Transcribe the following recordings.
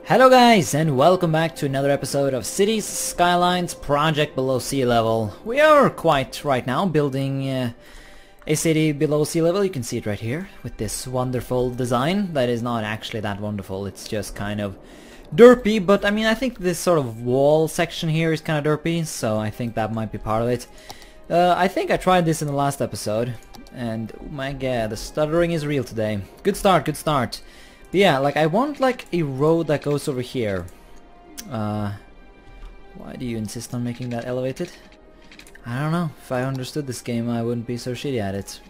Hello guys, and welcome back to another episode of Cities Skylines Project Below Sea Level. We are quite right now building a city below sea level. You can see it right here with this wonderful design that is not actually that wonderful. It's just kind of derpy, but I mean I think this sort of wall section here is kind of derpy, so I think that might be part of it. I think I tried this in the last episode, and oh my god, the stuttering is real today. Good start, good start. But yeah, like I want like a road that goes over here. Why do you insist on making that elevated? I don't know. If I understood this game, I wouldn't be so shitty at it.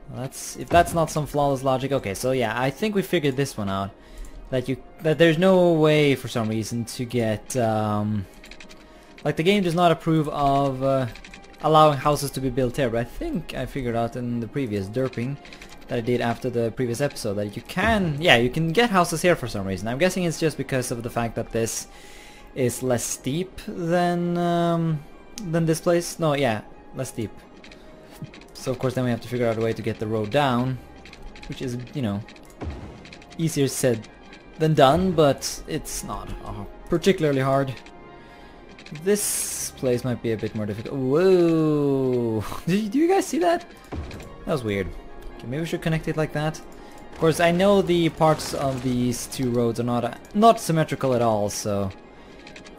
Well, if that's not some flawless logic. Okay, so yeah, I think we figured this one out. That there's no way for some reason to get like the game does not approve of allowing houses to be built here. But I think I figured out in the previous derping that I did after the previous episode that you can get houses here for some reason. I'm guessing it's just because of the fact that this is less steep than this place. No, yeah, less steep. So of course then we have to figure out a way to get the road down, which is, you know, easier said than done, but it's not particularly hard. This place might be a bit more difficult. Whoa! Do you guys see that? That was weird. Okay, maybe we should connect it like that. Of course, I know the parts of these two roads are not symmetrical at all, so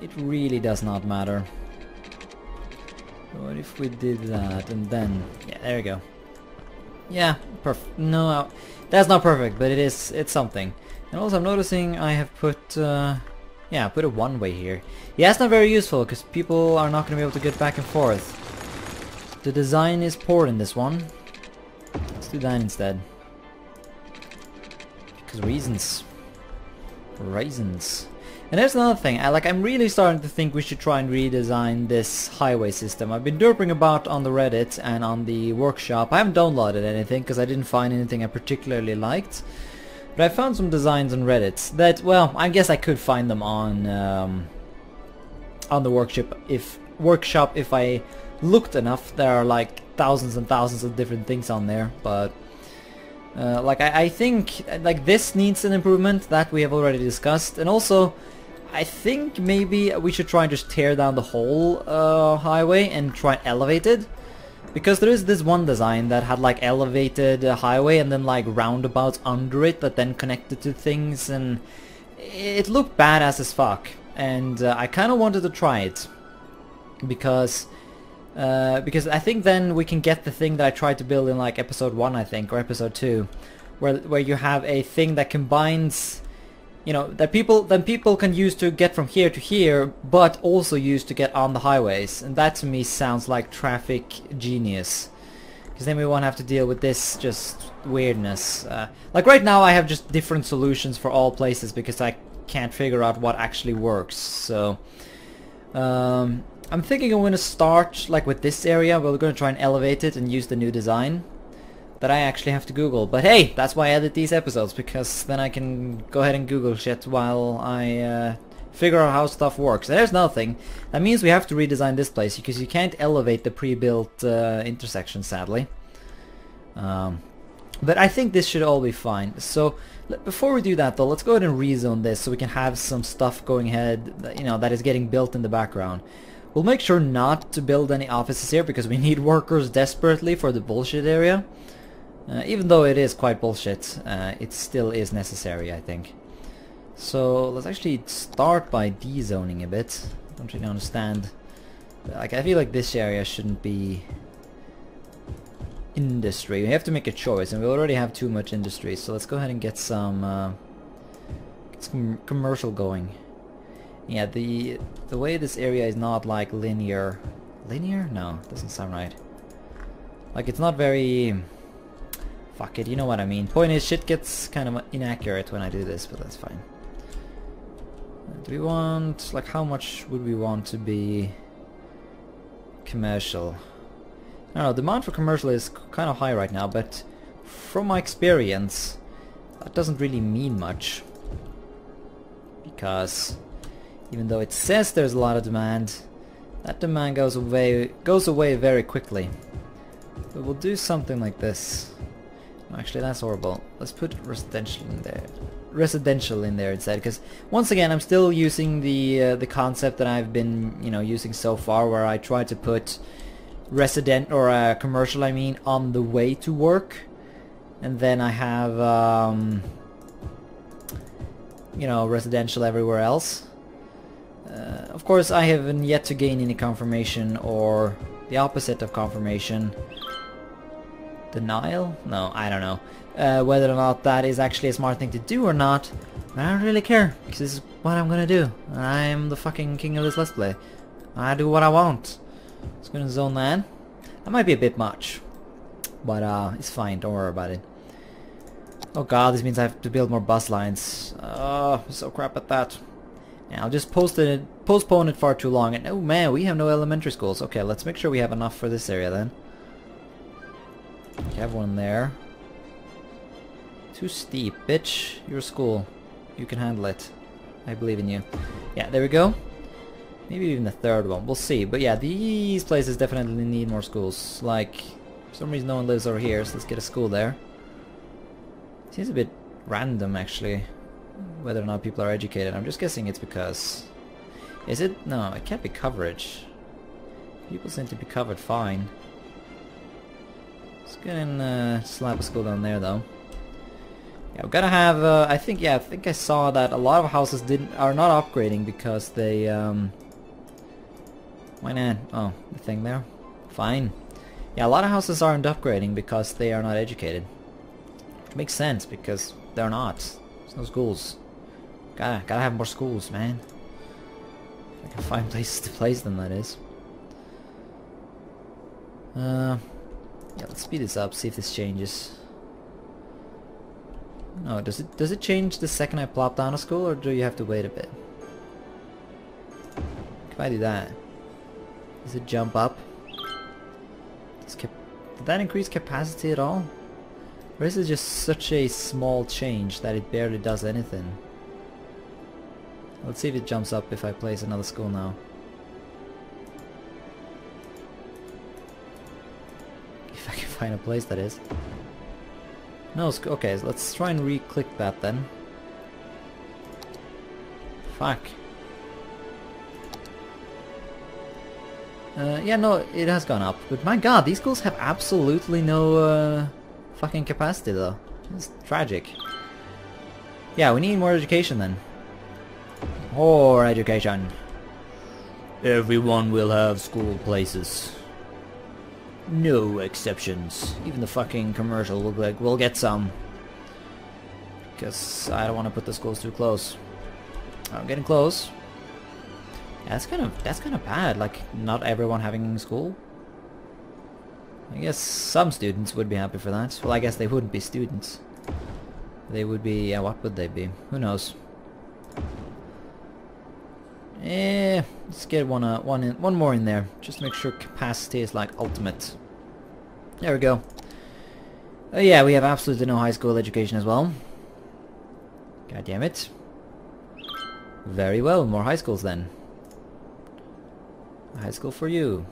it really does not matter. What if we did that and then... yeah, there we go. Yeah, perfect. No, that's not perfect, but it's something. And also I'm noticing I have put... yeah, put a one-way here. Yeah, it's not very useful, because people are not going to be able to get back and forth. The design is poor in this one. Let's do that instead. Because reasons. Reasons. And there's another thing. I'm really starting to think we should try and redesign this highway system. I've been derping about on the Reddit and on the workshop. I haven't downloaded anything because I didn't find anything I particularly liked. But I found some designs on Reddit that, well, I guess I could find them on the workshop if I looked enough. There are like thousands and thousands of different things on there, but I think like this needs an improvement that we have already discussed, and also I think maybe we should try and just tear down the whole highway and try and elevate it. Because there is this one design that had like elevated highway and then like roundabouts under it that then connected to things, and it looked badass as fuck. And I kind of wanted to try it because I think then we can get the thing that I tried to build in like episode 1, I think, or episode 2, where you have a thing that combines, you know, that people can use to get from here to here, but also use to get on the highways. And that to me sounds like traffic genius, because then we won't have to deal with this just weirdness. Like right now I have just different solutions for all places because I can't figure out what actually works. So I'm thinking I'm going to start like with this area. We're going to try and elevate it and use the new design that I actually have to Google. But hey, that's why I edit these episodes, because then I can go ahead and Google shit while I figure out how stuff works. And there's another thing. That means we have to redesign this place, because you can't elevate the pre-built intersection, sadly. But I think this should all be fine. So before we do that though, let's go ahead and rezone this so we can have some stuff going ahead, you know, that is getting built in the background. We'll make sure not to build any offices here because we need workers desperately for the bullshit area. Even though it is quite bullshit, it still is necessary, I think. So let's actually start by dezoning a bit. I don't really understand. Like, I feel like this area shouldn't be industry. We have to make a choice, and we already have too much industry. So let's go ahead and get some commercial going. Yeah, the way this area is not like linear. Linear? No, doesn't sound right. Like it's not very... fuck it, you know what I mean. Point is, shit gets kind of inaccurate when I do this, but that's fine. Do we want... like how much would we want to be commercial? I don't know, demand for commercial is kind of high right now, but from my experience that doesn't really mean much. Because even though it says there's a lot of demand, that demand goes away very quickly. But we'll do something like this. Actually, that's horrible. Let's put residential in there. residential in there instead, because once again I'm still using the concept that I've been, you know, using so far, where I try to put resident or commercial, I mean, on the way to work, and then I have you know, residential everywhere else. Of course, I haven't yet to gain any confirmation, or the opposite of confirmation. Denial? No, I don't know. Whether or not that is actually a smart thing to do or not, I don't really care, because this is what I'm gonna do. I'm the fucking king of this Let's Play. I do what I want. Let's go to zone land. That might be a bit much, but it's fine, don't worry about it. Oh god, this means I have to build more bus lines. Oh, I'm so crap at that. Yeah, I'll just postpone it far too long. And oh man, we have no elementary schools. Okay, let's make sure we have enough for this area then. You have one there. Too steep, bitch. You're a school. You can handle it. I believe in you. Yeah, there we go. Maybe even the third one. We'll see. But yeah, these places definitely need more schools. Like, for some reason no one lives over here, so let's get a school there. Seems a bit random, actually, whether or not people are educated. I'm just guessing it's because... Is it? No, it can't be coverage. People seem to be covered fine. Let's go and slap a school down there, though. Yeah, we're gonna have. I think I saw that a lot of houses are not upgrading because they. Why not? Oh, the thing there. Fine. Yeah, a lot of houses aren't upgrading because they are not educated. Makes sense because they're not. There's no schools. Gotta have more schools, man. I can find places to place them, that is. Yeah, let's speed this up, see if this changes. No, does it change the second I plop down a school, or do you have to wait a bit? If I do that, does it jump up? Did that increase capacity at all? Or is it just such a small change that it barely does anything? Let's see if it jumps up if I place another school now. If I can find a place, that is. No, okay, let's try and re-click that then. Fuck. Yeah, no, it has gone up. But my god, these schools have absolutely no fucking capacity though. It's tragic. Yeah, we need more education then. More education. Everyone will have school places. No exceptions. Even the fucking commercial will like, we'll get some. Because I don't want to put the schools too close. I'm getting close. Yeah, that's kind of bad. Like, not everyone having school. I guess some students would be happy for that. Well, I guess they wouldn't be students. They would be. Yeah, what would they be? Who knows? Let's get one more in there. Just to make sure capacity is like ultimate. There we go. Yeah, we have absolutely no high school education as well. God damn it. Very well, more high schools then. A high school for you.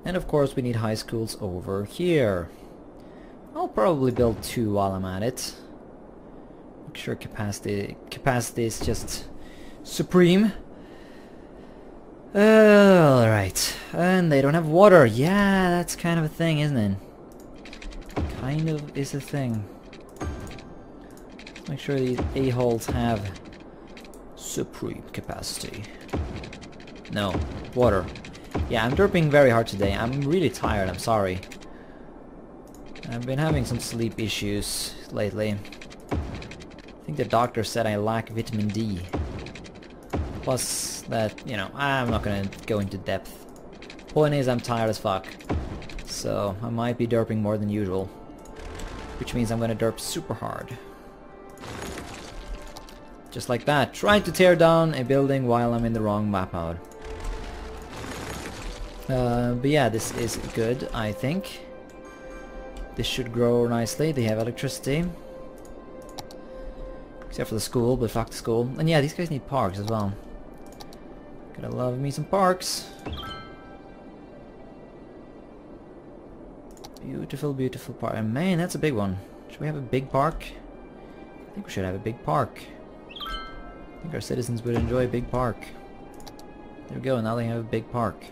And of course we need high schools over here. I'll probably build 2 while I'm at it. Make sure capacity is just supreme. Alright. And they don't have water. Yeah, that's kind of a thing, isn't it? Kind of is a thing. Make sure these a-holes have supreme capacity. No, water. Yeah, I'm derping very hard today. I'm really tired, I'm sorry. I've been having some sleep issues lately. I think the doctor said I lack vitamin D. Plus that, you know, I'm not gonna go into depth. Point is, I'm tired as fuck. So, I might be derping more than usual. Which means I'm gonna derp super hard. Just like that. Trying to tear down a building while I'm in the wrong map mode. But yeah, this is good, I think. This should grow nicely. They have electricity. Except for the school, but fuck the school. And yeah, these guys need parks as well. Gotta love me some parks. Beautiful, beautiful park. And man, that's a big one. Should we have a big park? I think we should have a big park. I think our citizens would enjoy a big park. There we go, now they have a big park.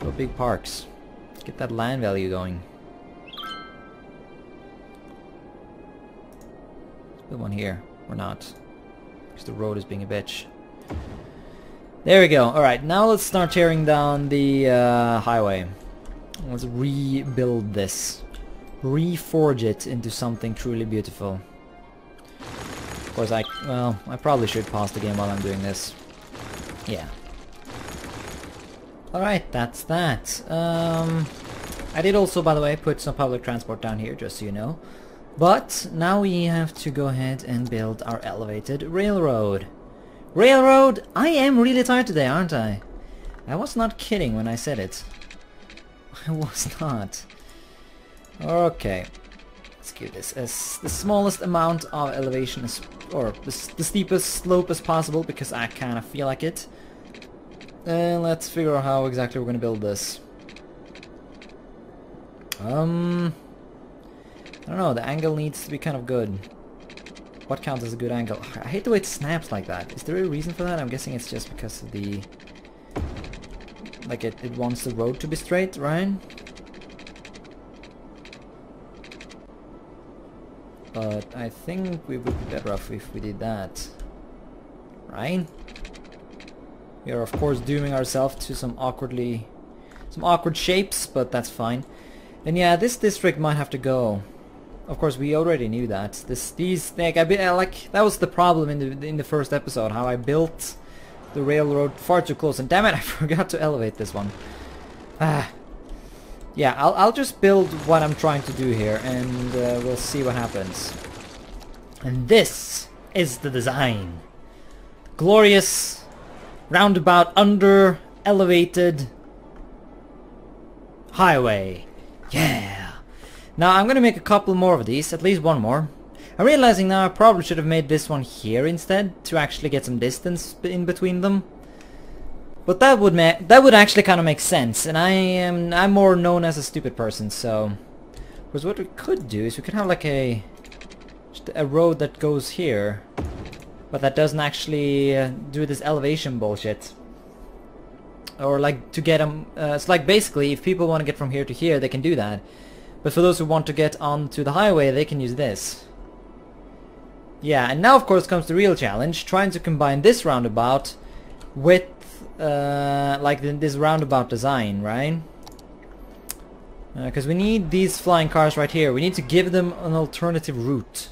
Go big parks. Let's get that land value going. Let's build one here. Or not. Because the road is being a bitch. There we go. Alright, now let's start tearing down the highway. Let's rebuild this. Reforge it into something truly beautiful. Of course, I probably should pause the game while I'm doing this. Yeah. Alright, that's that. I did also, by the way, put some public transport down here, just so you know. But now we have to go ahead and build our elevated railroad. Railroad! I am really tired today, aren't I? I was not kidding when I said it. I was not. Okay. Let's give this as the smallest amount of elevation as, or the steepest slope as possible, because I kind of feel like it. And let's figure out how exactly we're gonna build this. I don't know, the angle needs to be kind of good. What counts as a good angle? I hate the way it snaps like that. Is there a reason for that? I'm guessing it's just because of the... like it wants the road to be straight, right? But I think we would be better off if we did that. Right? We are of course dooming ourselves to some awkward shapes, but that's fine. And yeah, this district might have to go. Of course, we already knew that. That was the problem in the first episode, how I built the railroad far too close, and damn it, I forgot to elevate this one. Yeah, I'll just build what I'm trying to do here, and we'll see what happens. And this is the design. Glorious roundabout under elevated highway. Yeah. Now I'm gonna make a couple more of these, at least one more. I'm realizing now I probably should have made this one here instead to actually get some distance in between them. But that would actually kind of make sense, and I'm more known as a stupid person, so because what we could do is we could have like a road that goes here, but that doesn't actually do this elevation bullshit. Or like to get them, it's like basically if people want to get from here to here, they can do that. But for those who want to get onto the highway, they can use this. Yeah, and now of course comes the real challenge, trying to combine this roundabout with this roundabout design, right? Because we need these flying cars right here. We need to give them an alternative route.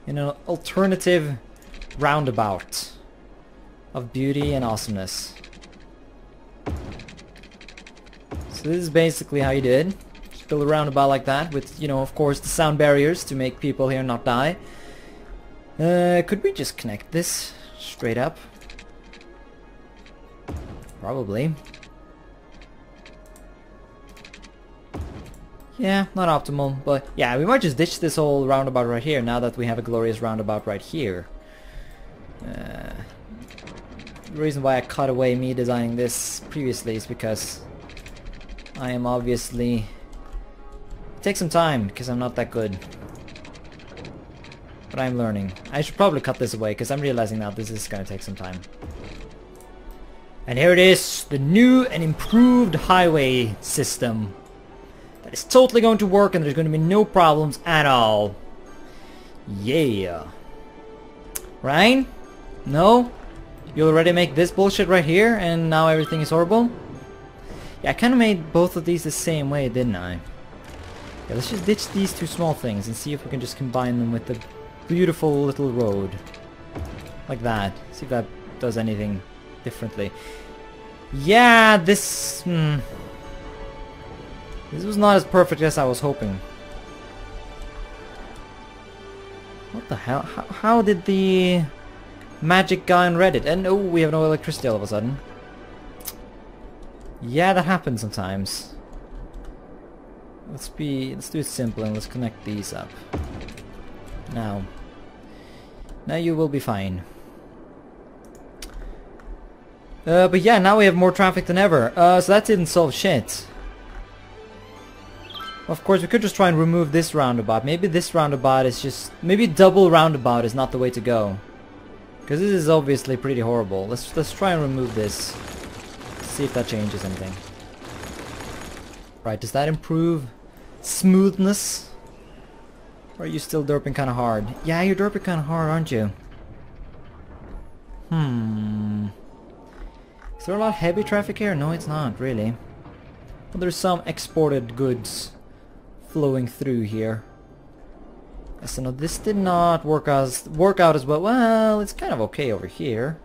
An alternative roundabout of beauty and awesomeness. So this is basically how you did. Just build a roundabout like that with, you know, of course the sound barriers to make people here not die. Could we just connect this straight up? Probably. Yeah, not optimal, but yeah, we might just ditch this whole roundabout right here now that we have a glorious roundabout right here. The reason why I cut away me designing this previously is because I am obviously... It takes some time because I'm not that good. But I'm learning. I should probably cut this away because I'm realizing now this is going to take some time. And here it is, the new and improved highway system. That is totally going to work and there's going to be no problems at all. Yeah. Right? No? You already make this bullshit right here and now everything is horrible? Yeah, I kind of made both of these the same way, didn't I? Yeah, let's just ditch these two small things and see if we can just combine them with the beautiful little road. Like that. See if that does anything differently. Yeah, this... This was not as perfect as I was hoping. What the hell? How did the magic guy on Reddit? And oh, we have no electricity all of a sudden. Yeah, that happens sometimes. Let's do it simple and let's connect these up. Now you will be fine. But yeah, now we have more traffic than ever. So that didn't solve shit. Of course, we could just try and remove this roundabout. Maybe this roundabout is just... Maybe double roundabout is not the way to go. Because this is obviously pretty horrible. Let's try and remove this. See if that changes anything. Right, does that improve smoothness? Or are you still derping kind of hard? Yeah, you're derping kind of hard, aren't you? Is there a lot of heavy traffic here? No, it's not, really. Well, there's some exported goods flowing through here. So no, this did not work out as well. Well, it's kind of okay over here.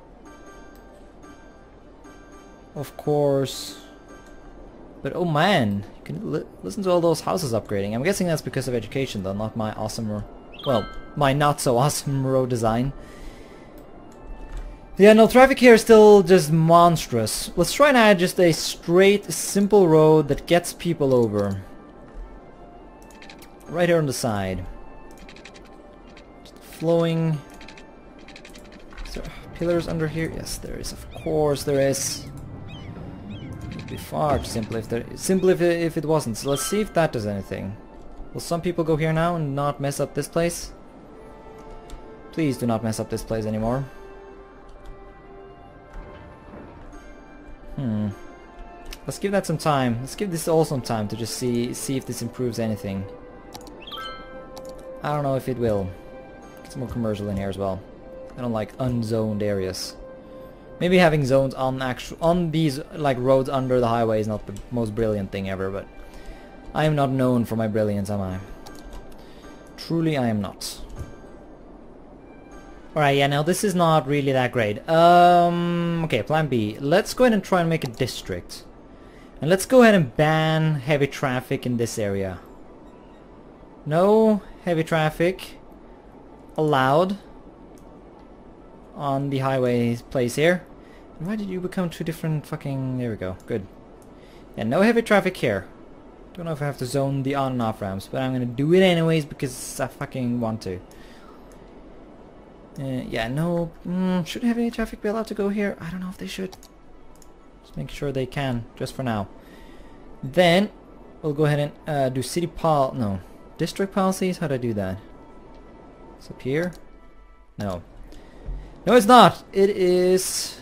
Of course. But oh man, you can listen to all those houses upgrading. I'm guessing that's because of education though, not my awesome, well, my not so awesome road design. Yeah, no, traffic here is still just monstrous. Let's try and add just a straight, simple road that gets people over. Right here on the side. Just flowing. Is there pillars under here? Yes, there is. Of course there is. It would be far too simple if it wasn't. So let's see if that does anything. Will some people go here now and not mess up this place? Please do not mess up this place anymore. Let's give that some time. Let's give this all some time to just see if this improves anything. I don't know if it will. Get some more commercial in here as well. I don't like unzoned areas. Maybe having zones on these like roads under the highway is not the most brilliant thing ever, but I am not known for my brilliance, am I? Truly I am not. Alright, yeah, now this is not really that great. Okay, plan B. Let's go ahead and try and make a district. And let's go ahead and ban heavy traffic in this area. No heavy traffic allowed on the highway place here. Why did you become two different fucking... There we go, good. And no heavy traffic here. Don't know if I have to zone the on and off ramps, but I'm gonna do it anyways because I fucking want to. Yeah, no... should heavy traffic be allowed to go here? I don't know if they should. Just make sure they can, just for now. Then, we'll go ahead and do district policies? How do I do that? It's up here? No. No, it's not! It is...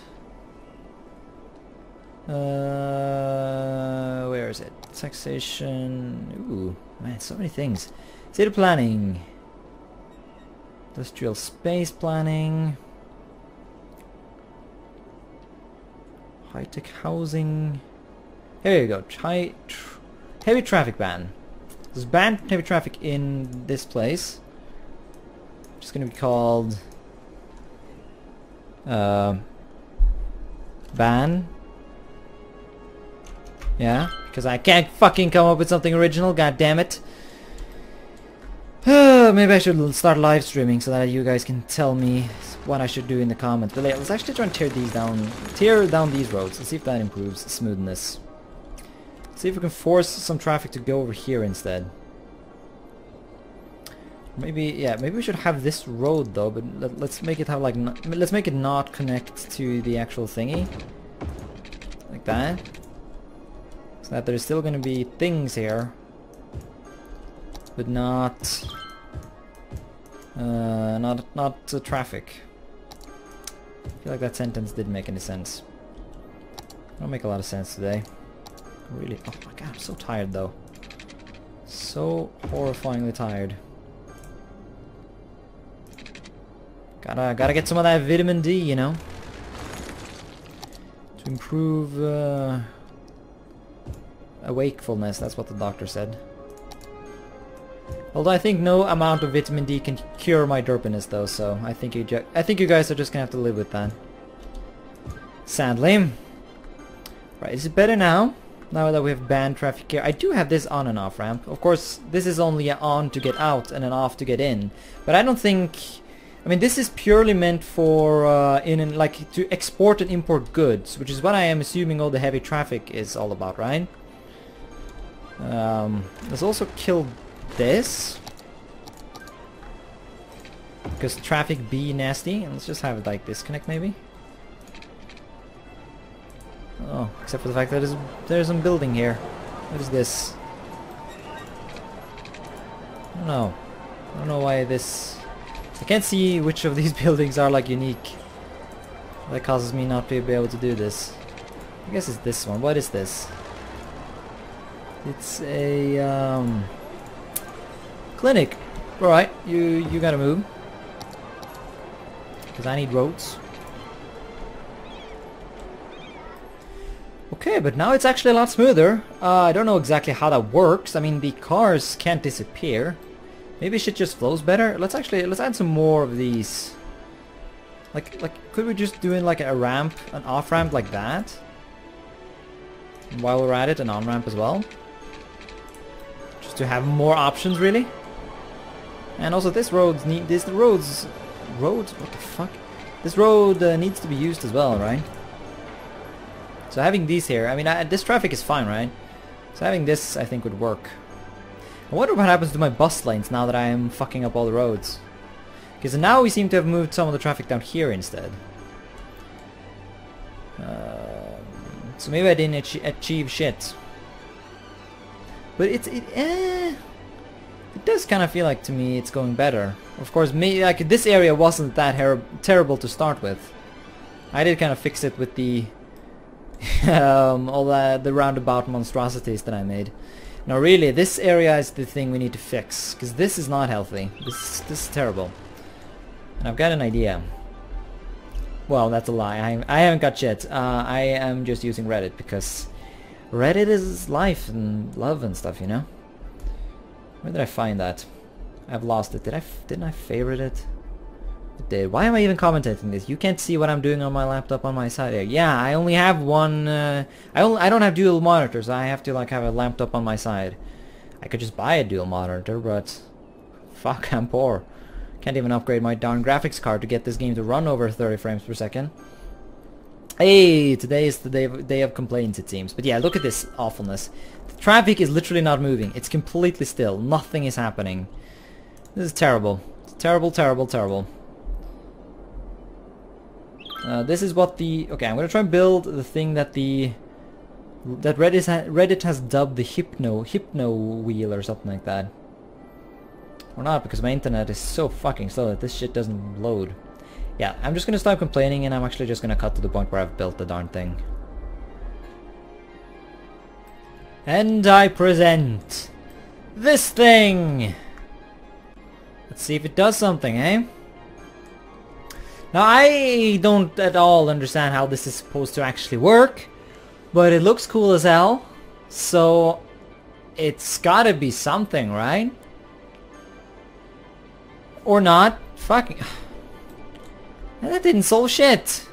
where is it? Taxation... Ooh, man, so many things. City planning. Industrial space planning. High-tech housing. Here you go. Heavy traffic ban. Let's ban heavy traffic in this place. It's gonna be called ban. Yeah, because I can't fucking come up with something original, god damn it. Maybe I should start live streaming so that you guys can tell me what I should do in the comments. But yeah, let's actually try and tear down these roads. Let's see if that improves smoothness. Let's see if we can force some traffic to go over here instead. Maybe, yeah, maybe we should have this road though, but let's make it have like, let's make it not connect to the actual thingy. Like that. So that there's still gonna be things here. But not traffic. I feel like that sentence didn't make any sense. Don't make a lot of sense today. Really, oh my god, I'm so tired though. So horrifyingly tired. Gotta get some of that vitamin D, you know, to improve wakefulness. That's what the doctor said. Although I think no amount of vitamin D can cure my derpiness though, so I think you guys are just gonna have to live with that. Sadly. Right, is it better now? Now that we have banned traffic here, I do have this on and off ramp. Of course, this is only an on to get out and an off to get in. But I don't think... I mean, this is purely meant for like to export and import goods, which is what I am assuming all the heavy traffic is all about, right? Let's also kill this, because traffic be nasty, and let's just have it like disconnect maybe. Oh, except for the fact that there's some building here. What is this? I don't know. I don't know why this... I can't see which of these buildings are like unique. That causes me not to be able to do this. I guess it's this one. What is this? It's a clinic. Alright, you gotta move. Because I need roads. Okay, but now it's actually a lot smoother. I don't know exactly how that works. I mean, the cars can't disappear. Maybe shit just flows better. Let's add some more of these. Like, could we just do in like a ramp, an off ramp like that? And while we're at it, an on ramp as well. Just to have more options, really. And also, this road what the fuck? This road needs to be used as well, right? So having these here, I mean, this traffic is fine, right? So having this, I think, would work. I wonder what happens to my bus lanes now that I am fucking up all the roads. Because now we seem to have moved some of the traffic down here instead. So maybe I didn't achieve shit. But it does kind of feel like to me it's going better. Of course, like this area wasn't that terrible to start with. I did kind of fix it with the all the roundabout monstrosities that I made. Now really, this area is the thing we need to fix, because this is not healthy. This is terrible. And I've got an idea. Well, that's a lie. I haven't got shit. I am just using Reddit, because Reddit is life and love and stuff, you know? Where did I find that? I've lost it. Didn't I favorite it? I did. Why am I even commentating this? You can't see what I'm doing on my laptop on my side here. Yeah, I only have one... I don't have dual monitors. I have to like have a laptop on my side. I could just buy a dual monitor, but... Fuck, I'm poor. Can't even upgrade my darn graphics card to get this game to run over 30 frames per second. Hey, today is the day of complaints, it seems. But yeah, look at this awfulness. The traffic is literally not moving. It's completely still. Nothing is happening. This is terrible. It's terrible, terrible, terrible. This is what the... Okay, I'm gonna try and build the thing that Reddit has dubbed the hypno wheel or something like that. Or not, because my internet is so fucking slow that this shit doesn't load. Yeah, I'm just gonna stop complaining, and I'm actually just gonna cut to the point where I've built the darn thing. And I present this thing! Let's see if it does something, eh? Now, I don't at all understand how this is supposed to actually work, but it looks cool as hell, so it's gotta be something, right? Or not. Fucking... That didn't solve shit!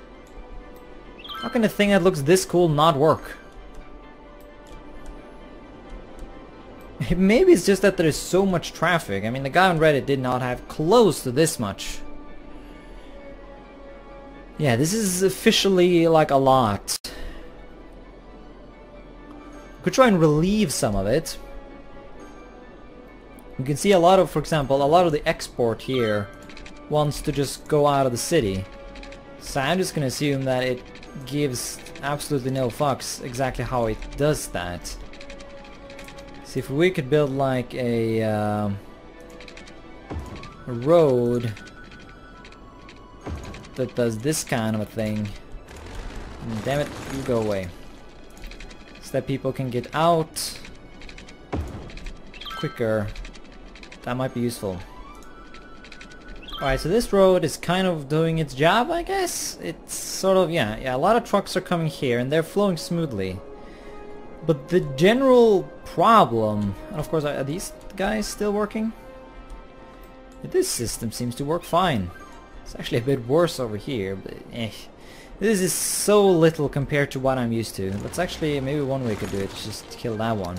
How can a thing that looks this cool not work? Maybe it's just that there is so much traffic. I mean, the guy on Reddit did not have close to this much. Yeah, this is officially like a lot. Could try and relieve some of it. You can see a lot of, for example, a lot of the export here wants to just go out of the city. So I'm just gonna assume that it gives absolutely no fucks exactly how it does that. See if we could build like a road that does this kind of a thing. Damn it, you go away. So that people can get out quicker. That might be useful. Alright, so this road is kind of doing its job, I guess? It's sort of, yeah, a lot of trucks are coming here and they're flowing smoothly. But the general problem, and of course, are these guys still working? This system seems to work fine. It's actually a bit worse over here, but eh. This is so little compared to what I'm used to. Let's actually, maybe one way to do it is just kill that one.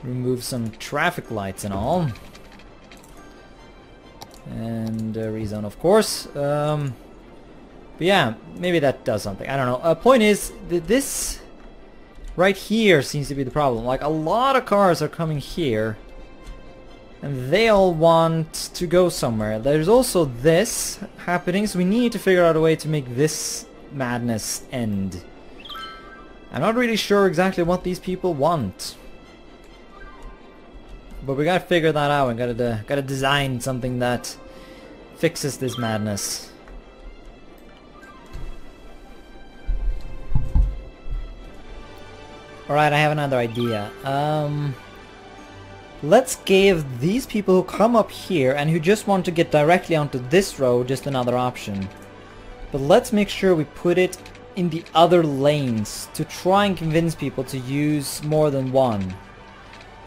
Remove some traffic lights and all. And rezone, of course. But yeah, maybe that does something. I don't know. Point is, that this right here seems to be the problem. Like, a lot of cars are coming here. And they all want to go somewhere. There's also this happening, so we need to figure out a way to make this madness end. I'm not really sure exactly what these people want. But we gotta figure that out and gotta design something that fixes this madness. Alright, I have another idea. Let's give these people who come up here and who just want to get directly onto this road just another option. But let's make sure we put it in the other lanes to try and convince people to use more than one.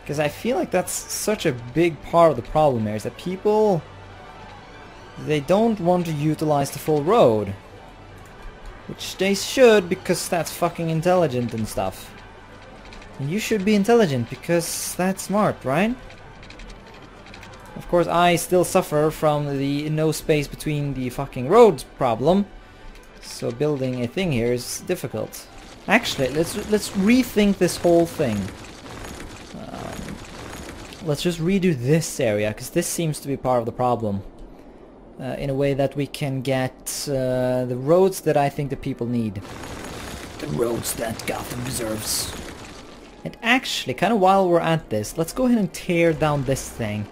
Because I feel like that's such a big part of the problem here, is that people, they don't want to utilize the full road. Which they should, because that's fucking intelligent and stuff. You should be intelligent, because that's smart, right? Of course, I still suffer from the no space between the fucking roads problem. So building a thing here is difficult. Actually, let's rethink this whole thing. Let's just redo this area, because this seems to be part of the problem. In a way that we can get the roads that I think the people need. The roads that Gotham deserves. And actually, kind of while we're at this, let's go ahead and tear down this thing.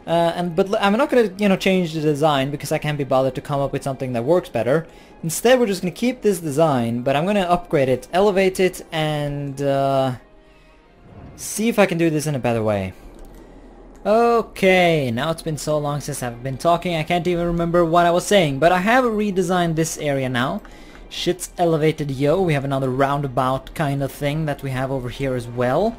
But I'm not going to, change the design because I can't be bothered to come up with something that works better. Instead, we're just going to keep this design, but I'm going to upgrade it, elevate it, and see if I can do this in a better way. Okay, now it's been so long since I've been talking, I can't even remember what I was saying, but I have redesigned this area now. Shit's elevated, yo. We have another roundabout kind of thing that we have over here as well.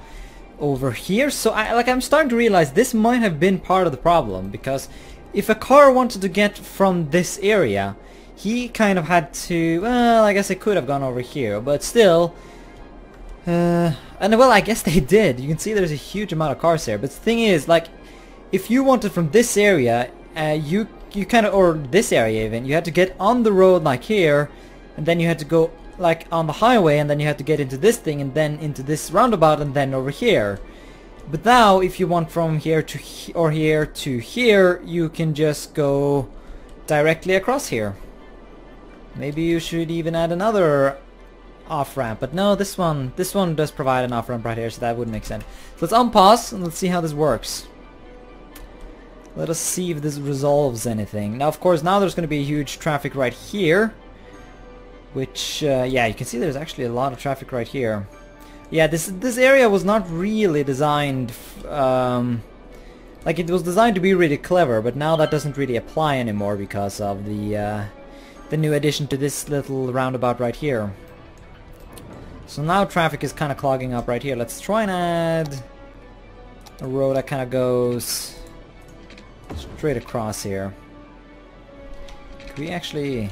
Over here, so I'm starting to realize this might have been part of the problem, because if a car wanted to get from this area, he kind of had to, well, I guess it could have gone over here, but still, and well, I guess they did. You can see there's a huge amount of cars here, but the thing is, like, if you wanted from this area, you kind of, or this area even, you had to get on the road like here, and then you had to go like on the highway, and then you had to get into this thing, and then into this roundabout, and then over here. But now, if you want from here to here to here, you can just go directly across here. Maybe you should even add another off-ramp, but no, this one does provide an off-ramp right here, so that would make sense. So let's unpause and let's see how this works. Let us see if this resolves anything. Now, of course, now there's going to be huge traffic right here. Which, yeah, you can see there's actually a lot of traffic right here. Yeah, this area was not really designed, like it was designed to be really clever, but now that doesn't really apply anymore because of the new addition to this little roundabout right here. So now traffic is kind of clogging up right here. Let's try and add a road that kind of goes straight across here. Could we actually...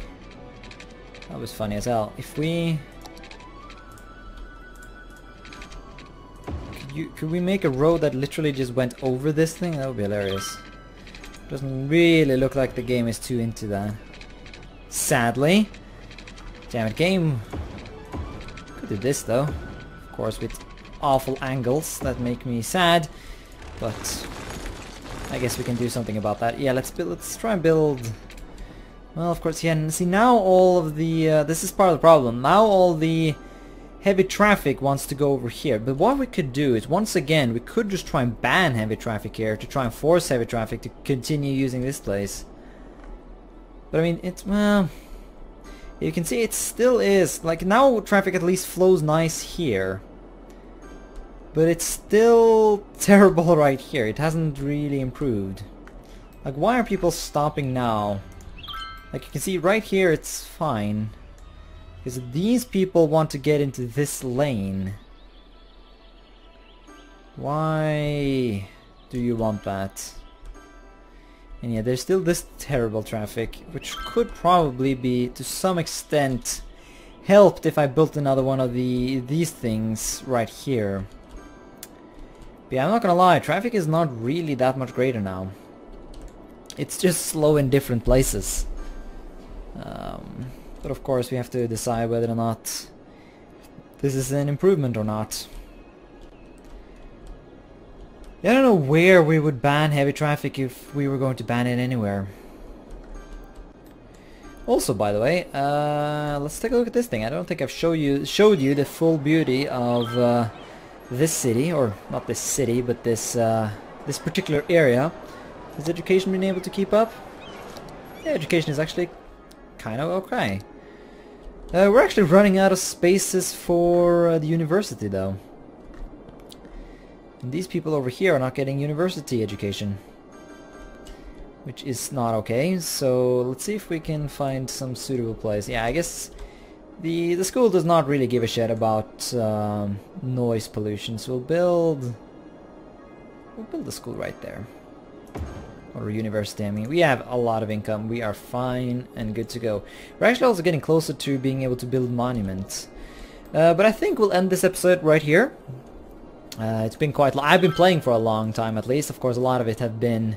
That was funny as hell. If we... Could we make a road that literally just went over this thing? That would be hilarious. Doesn't really look like the game is too into that. Sadly. Damn it, game. Could do this though. Of course, with awful angles that make me sad. But I guess we can do something about that. Yeah, let's try and build... Well, of course, yeah, and see now all of the, this is part of the problem. Now all the heavy traffic wants to go over here. But what we could do is, once again, we could just try and ban heavy traffic here to try and force heavy traffic to continue using this place. But I mean, it's, well, you can see it still is, like now traffic at least flows nice here. But it's still terrible right here. It hasn't really improved. Like, why are people stopping now? Like you can see right here it's fine. Because these people want to get into this lane. Why do you want that? And yeah, there's still this terrible traffic, which could probably be, to some extent, helped if I built another one of these things right here. But yeah, I'm not gonna lie, traffic is not really that much greater now. It's just slow in different places. But of course we have to decide whether or not this is an improvement or not. I don't know where we would ban heavy traffic if we were going to ban it anywhere. Also, by the way, let's take a look at this thing. I don't think I've showed you the full beauty of this city, or not this city, but this this particular area. Has education been able to keep up? Yeah, education is actually kind of okay. We're actually running out of spaces for the university, though. And these people over here are not getting university education, which is not okay. So let's see if we can find some suitable place. Yeah, I guess the school does not really give a shit about noise pollution, so we'll build a school right there, or a university. I mean, we have a lot of income. We are fine and good to go. We're actually also getting closer to being able to build monuments. But I think we'll end this episode right here. It's been quite long. I've been playing for a long time, at least. Of course, a lot of it have been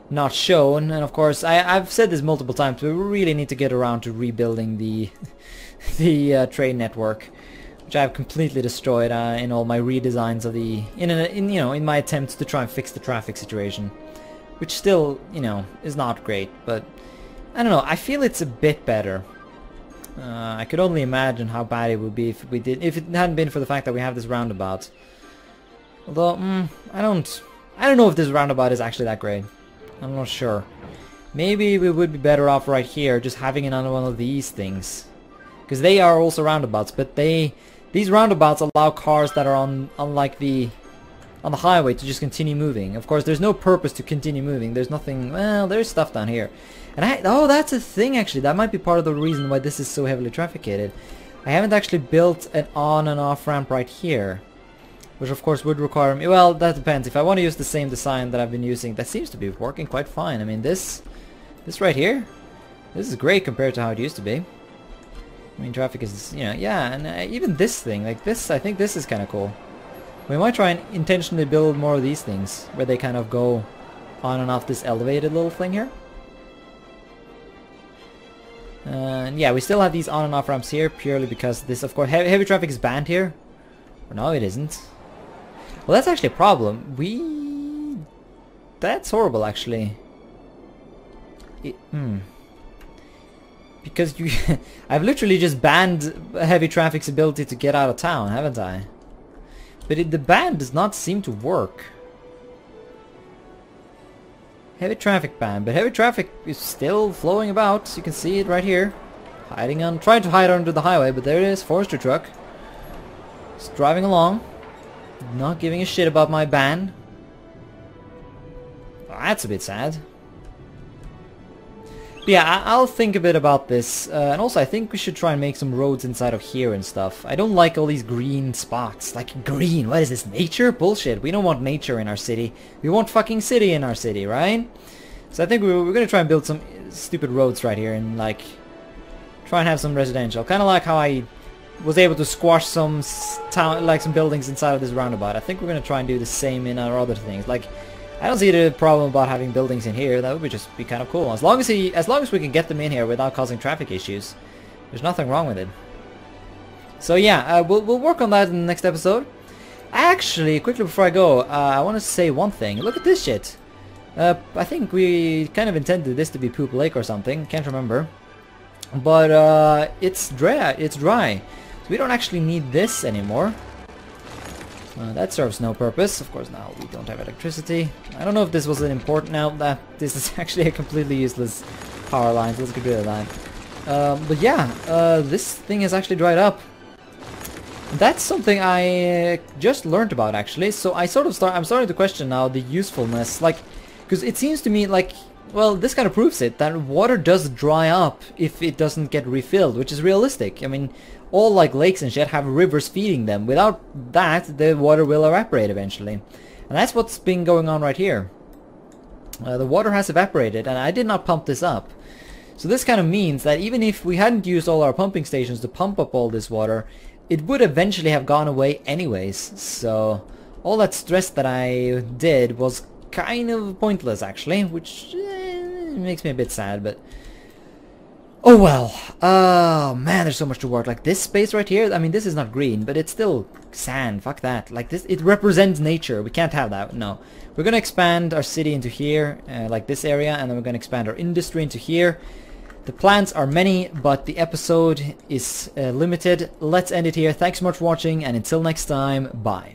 not shown, and of course, I've said this multiple times. We really need to get around to rebuilding the train network, which I've completely destroyed in all my redesigns of the in my attempts to try and fix the traffic situation, which still is not great. But I don't know. I feel it's a bit better. I could only imagine how bad it would be if it hadn't been for the fact that we have this roundabout. Although, I don't know if this roundabout is actually that great. I'm not sure. Maybe we would be better off right here, just having another one of these things. Because they are also roundabouts, but these roundabouts allow cars that are on the highway to just continue moving. Of course, there's no purpose to continue moving. There's nothing, well, there's stuff down here. And oh, that's a thing actually. That might be part of the reason why this is so heavily trafficked. I haven't actually built an on and off ramp right here. Which of course would require me, well, that depends. If I want to use the same design that I've been using, that seems to be working quite fine. I mean, this right here, this is great compared to how it used to be. I mean, traffic is, yeah, and even this thing, like this, I think this is kind of cool. We might try and intentionally build more of these things, where they kind of go on and off this elevated little thing here. And yeah, we still have these on and off ramps here, purely because this, of course, heavy traffic is banned here. Or no, it isn't. Well, that's actually a problem. That's horrible, actually. Because I've literally just banned heavy traffic's ability to get out of town, haven't I? But the ban does not seem to work. Heavy traffic ban, but heavy traffic is still flowing about. You can see it right here. Trying to hide under the highway, but there it is, forestry truck. Just driving along. Not giving a shit about my ban. Well, that's a bit sad. But yeah, I'll think a bit about this. And also I think we should try and make some roads inside of here and stuff. I don't like all these green spots. Like, green, what is this, nature? Bullshit, we don't want nature in our city. We want fucking city in our city, right? So I think we're gonna try and build some stupid roads right here and like try and have some residential. Kind of like how I was able to squash some some buildings inside of this roundabout. I think we're gonna try and do the same in our other things. Like, I don't see the problem about having buildings in here. That would just be kind of cool. As long as we can get them in here without causing traffic issues, there's nothing wrong with it. So yeah, we'll work on that in the next episode. Actually, quickly before I go, I want to say one thing. Look at this shit. I think we kind of intended this to be Poop Lake or something. Can't remember. But it's dry. So we don't actually need this anymore. That serves no purpose. Of course, now we don't have electricity. I don't know if this was an important... Now that this is actually a completely useless power line, so let's get rid of that. But yeah, this thing has actually dried up. That's something I just learned about, actually. So I'm starting to question now the usefulness, like, because it seems to me like, well, this kind of proves it, that water does dry up if it doesn't get refilled, which is realistic. I mean, all like lakes and shit have rivers feeding them. Without that, the water will evaporate eventually. And that's what's been going on right here. the water has evaporated, and I did not pump this up. So this kind of means that even if we hadn't used all our pumping stations to pump up all this water, it would eventually have gone away anyways. So all that stress that I did was kind of pointless, actually, which makes me a bit sad, but oh well. Oh man, there's so much to work. Like this space right here, I mean, this is not green, but it's still sand. Fuck that. Like this, it represents nature. We can't have that. No. We're gonna expand our city into here, like this area, and then we're gonna expand our industry into here. The plans are many, but the episode is limited. Let's end it here. Thanks so much for watching, and until next time, bye.